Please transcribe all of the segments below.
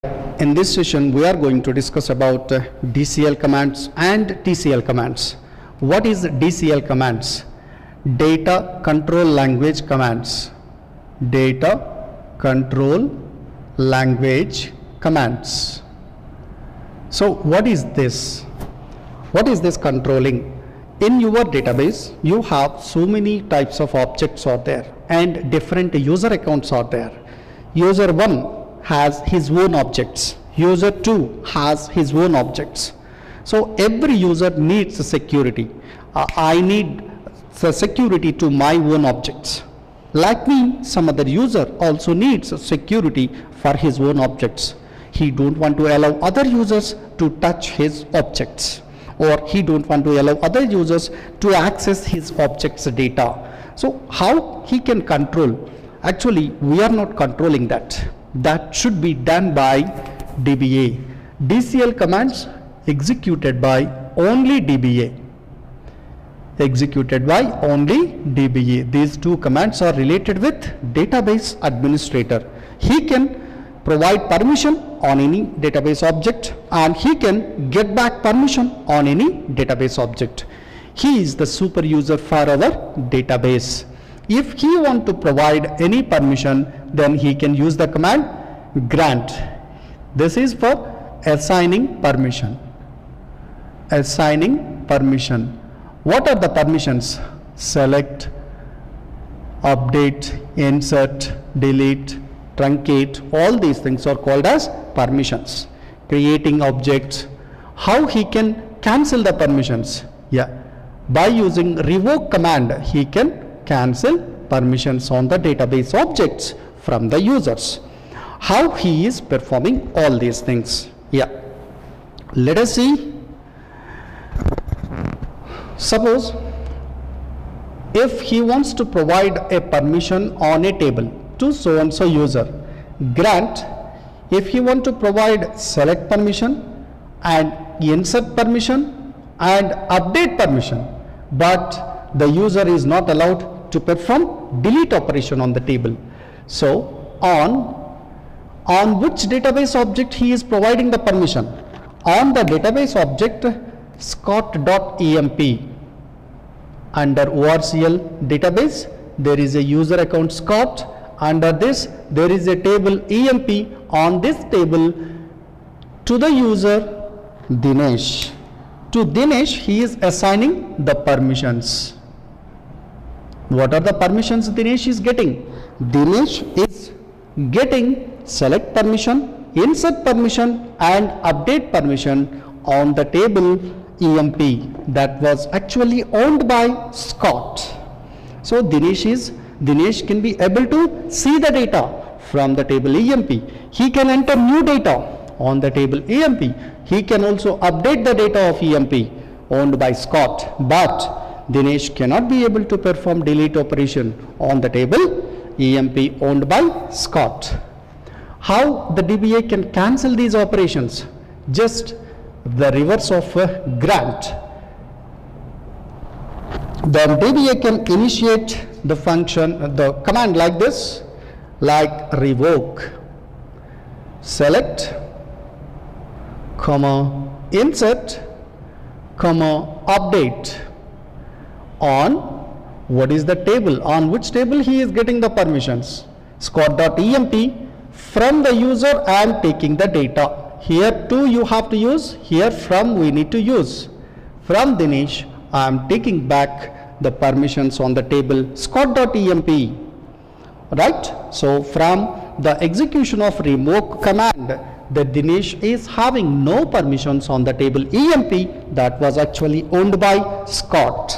In this session, we are going to discuss about DCL commands and TCL commands. What is DCL commands? Data Control Language Commands. Data Control Language Commands. So, what is this? What is this controlling? In your database, you have so many types of objects are there and different user accounts are there. User 1 has his own objects. User 2 has his own objects. So every user needs a security. I need the security to my own objects. Like me, some other user also needs security for his own objects. He don't want to allow other users to touch his objects, or he don't want to allow other users to access his objects data. So how he can control? Actually, we are not controlling that. That should be done by DBA. DCL commands executed by only DBA. Executed by only DBA. These two commands are related with database administrator. He can provide permission on any database object and he can get back permission on any database object. He is the super user for our database. If he want to provide any permission, then he can use the command grant. This is for assigning permission. Assigning permission. What are the permissions? Select, update, insert, delete, truncate. All these things are called as permissions. Creating objects. How he can cancel the permissions? By using revoke command, he can cancel permissions on the database objects from the users. How he is performing all these things? Let us see. Suppose if he wants to provide a permission on a table to so and so user, grant. If he want to provide select permission and insert permission and update permission, but the user is not allowed to perform delete operation on the table. So on which database object he is providing the permission? On the database object scott.emp. Under ORCL database, there is a user account Scott. Under this, there is a table emp. On this table, to the user Dinesh. To Dinesh, he is assigning the permissions. What are the permissions Dinesh is getting? Dinesh is getting select permission, insert permission and update permission on the table emp that was actually owned by Scott. So Dinesh can be able to see the data from the table emp. He can enter new data on the table emp. He can also update the data of emp owned by Scott, but Dinesh cannot be able to perform delete operation on the table emp owned by Scott. How the DBA can cancel these operations? Just the reverse of grant. Then DBA can initiate the function, the command like this, like revoke, select, insert, update on what is the table, on which table he is getting the permissions. Scott.emp from the user I am taking the data. Here too you have to use, here from we need to use. From Dinesh I am taking back the permissions on the table Scott.emp. Right? So from the execution of revoke command, the Dinesh is having no permissions on the table emp that was actually owned by Scott.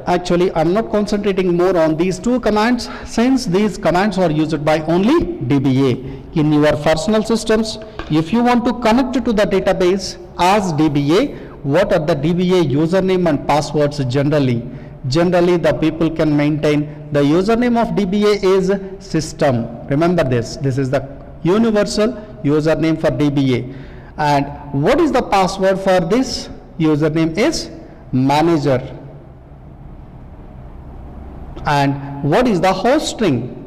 Actually I'm not concentrating more on these two commands since these commands are used by only DBA. In your personal systems, if you want to connect to the database as DBA, what are the DBA username and passwords generally? Generally the people can maintain the username of DBA is system. Remember this is the universal username for DBA. And what is the password for this username is manager. And what is the host string?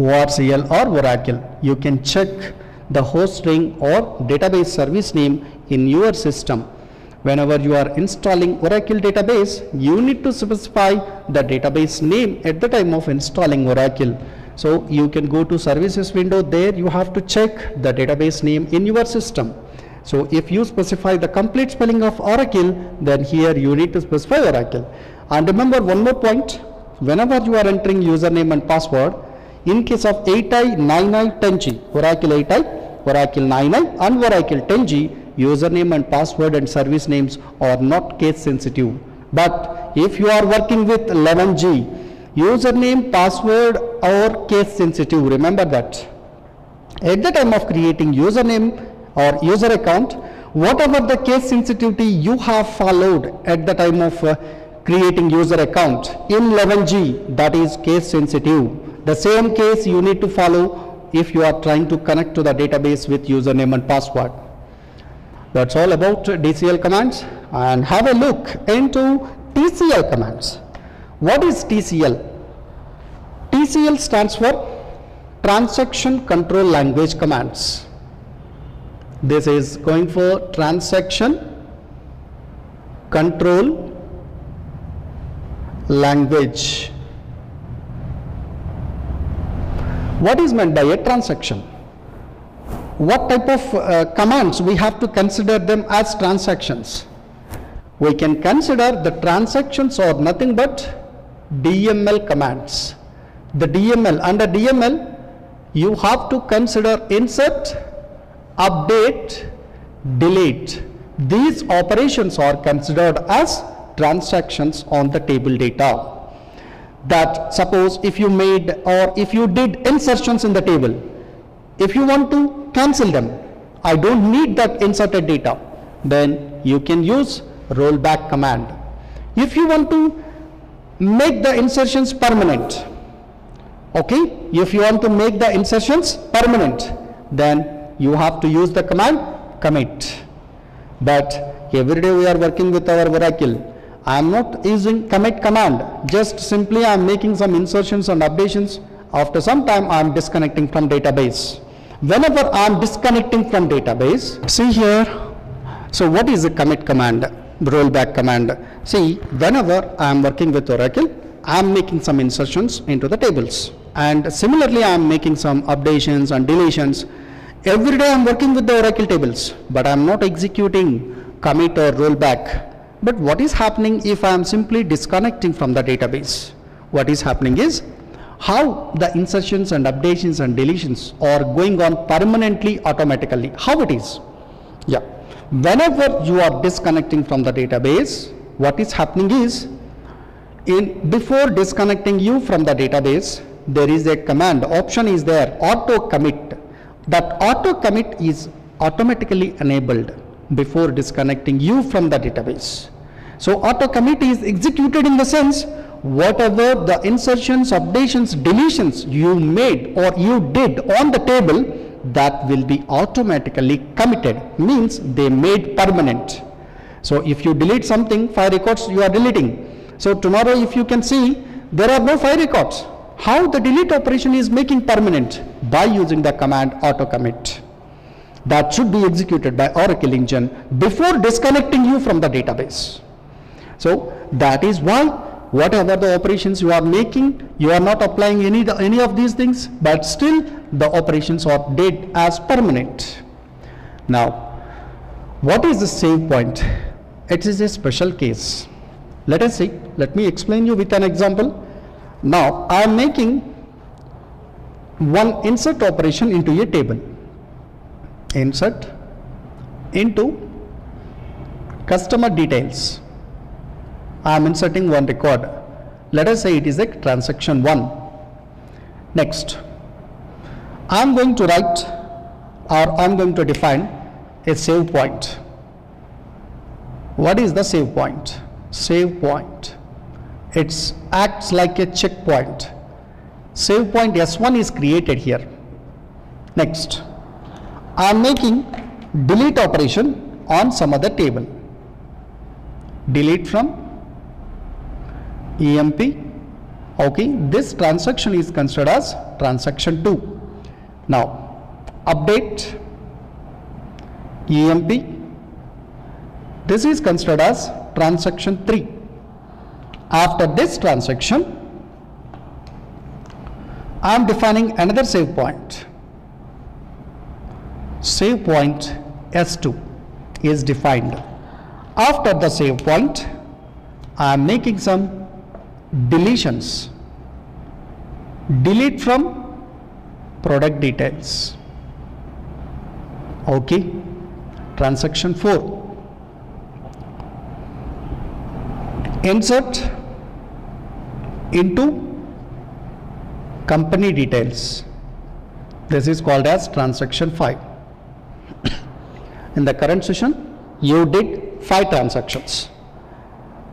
ORCL or Oracle. You can check the host name or database service name in your system. Whenever you are installing Oracle database, you need to specify the database name at the time of installing Oracle. So you can go to services window. There you have to check the database name in your system. So if you specify the complete spelling of Oracle, then here you need to specify Oracle. And remember one more point, whenever you are entering username and password, in case of 8i, 9i, 10g, Oracle 8i, Oracle 9i and Oracle 10g, username and password and service names are not case sensitive. But if you are working with 11g, username, password are case sensitive. Remember that. At the time of creating username or user account, whatever the case sensitivity you have followed at the time of creating user account in 11g, that is case sensitive. The same case you need to follow if you are trying to connect to the database with username and password. That's all about DCL commands. And have a look into TCL commands. What is TCL? TCL stands for Transaction Control Language Commands. This is going for Transaction Control Language. What is meant by a transaction? What type of commands we have to consider them as transactions? We can consider the transactions are nothing but DML commands. The DML, under DML, you have to consider insert, update, delete. These operations are considered as transactions on the table data. That suppose if you made or if you did insertions in the table, if you want to cancel them, I don't need that inserted data, then you can use rollback command. If you want to make the insertions permanent, okay, if you want to make the insertions permanent, then you have to use the command commit. But every day we are working with our Oracle. I am not using commit command, just simply I am making some insertions and updations. After some time I am disconnecting from database. Whenever I am disconnecting from database, see here, so what is the commit command, rollback command? See, whenever I am working with Oracle, I am making some insertions into the tables, and similarly I am making some updations and deletions. Every day I am working with the Oracle tables, but I am not executing commit or rollback. But what is happening if I am simply disconnecting from the database? What is happening is how the insertions and updations and deletions are going on permanently automatically. How it is? Yeah. Whenever you are disconnecting from the database, what is happening is, before disconnecting you from the database, there is a command, option is there, auto commit. That auto commit is automatically enabled before disconnecting you from the database. So auto commit is executed in the sense, whatever the insertions, updations, deletions you made or you did on the table, that will be automatically committed, means they made permanent. So if you delete something, 5 records you are deleting. So tomorrow if you can see, there are no 5 records. How the delete operation is making permanent? By using the command auto commit. That should be executed by Oracle engine before disconnecting you from the database. So that is why whatever the operations you are making, you are not applying any of these things, but still the operations are did as permanent. Now, what is the save point? It is a special case. Let us see. Let me explain you with an example. Now, I am making one insert operation into a table. Insert into customer details. I am inserting one record. Let us say it is a transaction 1. Next, I am going to write or I am going to define a save point. What is the save point? Save point. It acts like a checkpoint. Save point S1 is created here. Next, I am making delete operation on some other table. Delete from EMP Okay, this transaction is considered as transaction 2. Now update EMP, this is considered as transaction 3. After this transaction, I am defining another save point. Save point S2 is defined. After the save point, I am making some deletions. Delete from product details. Okay, transaction 4. Insert into company details. This is called as transaction 5. In the current session, you did 5 transactions.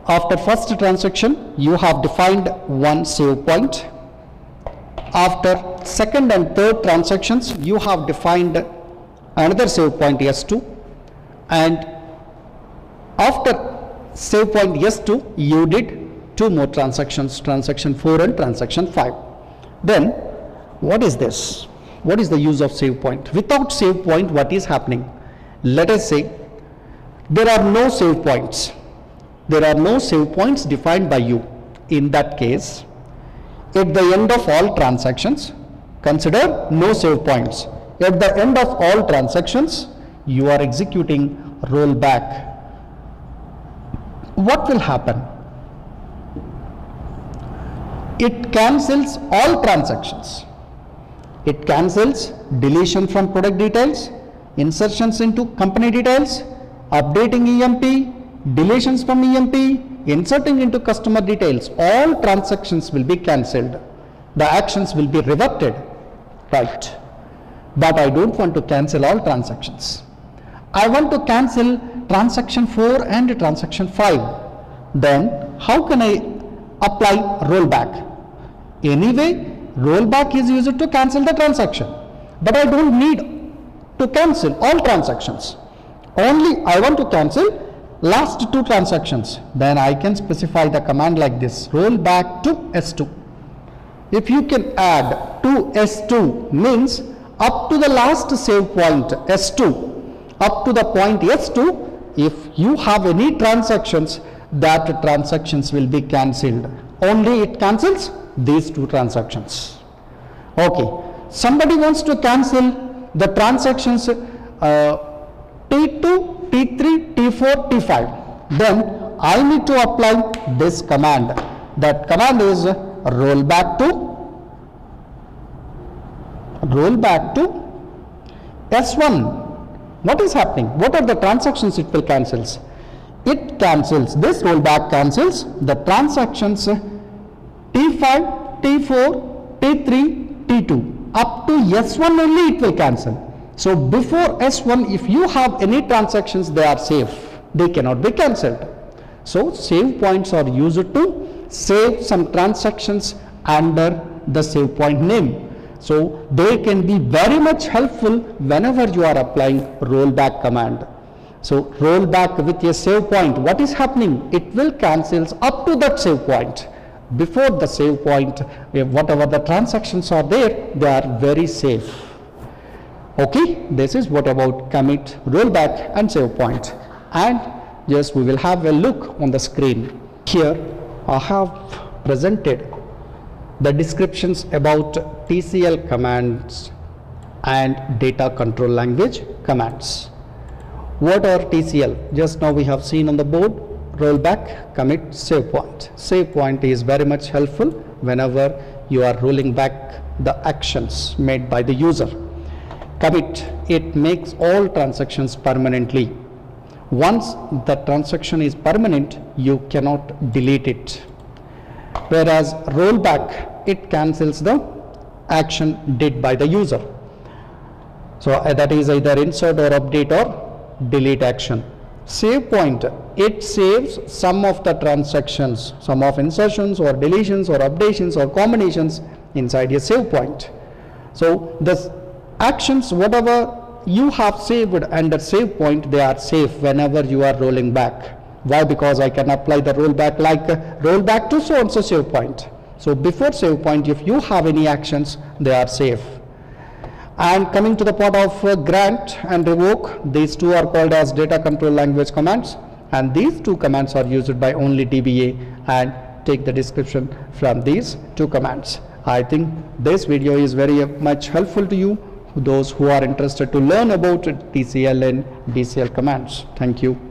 After first transaction, you have defined one save point. After second and third transactions, you have defined another save point S2, and after save point S2, you did 2 more transactions, transaction 4 and transaction 5. Then what is this? What is the use of save point? Without save point, what is happening? Let us say there are no save points. There are no save points defined by you. In that case, at the end of all transactions, consider no save points. At the end of all transactions, you are executing rollback. What will happen? It cancels all transactions. It cancels deletion from product details, insertions into company details, updating EMP, deletions from EMP, inserting into customer details. All transactions will be cancelled. The actions will be reverted. Right. But I don't want to cancel all transactions. I want to cancel transaction 4 and transaction 5. Then how can I apply rollback? Anyway, rollback is used to cancel the transaction. But I don't need to cancel all transactions. Only I want to cancel last 2 transactions. Then I can specify the command like this: rollback to S2. If you can add to S2 means up to the last save point S2, up to the point S2, if you have any transactions, that transactions will be cancelled. Only it cancels these 2 transactions. Okay, somebody wants to cancel the transactions T2, T3, T4, T5. Then I need to apply this command. That command is rollback to S1. What is happening? What are the transactions it will cancels? It cancels, this rollback cancels the transactions T5, T4, T3, T2. Up to S1 only it will cancel. So before S1, if you have any transactions, they are safe. They cannot be cancelled. So save points are used to save some transactions under the save point name. So they can be very much helpful whenever you are applying rollback command. So rollback with a save point, what is happening? It will cancels up to that save point. Before the save point, whatever the transactions are there, they are very safe. Okay, this is what about commit, rollback and save point. And yes, we will have a look on the screen. Here I have presented the descriptions about TCL commands and data control language commands. What are TCL? Just now we have seen on the board: rollback, commit, save point. Save point is very much helpful whenever you are rolling back the actions made by the user. Commit, it makes all transactions permanently. Once the transaction is permanent, you cannot delete it. Whereas rollback, it cancels the action did by the user. So that is either insert or update or delete action. Save point, it saves some of the transactions, some of insertions or deletions or updations or combinations inside a save point. So the actions, whatever you have saved under save point, they are safe whenever you are rolling back. Why? Because I can apply the rollback like rollback to so and so save point. So before save point, if you have any actions, they are safe. And coming to the part of grant and revoke, these two are called as data control language commands, and these two commands are used by only DBA, and take the description from these two commands. I think this video is very much helpful to you, those who are interested to learn about TCL and DCL commands. Thank you.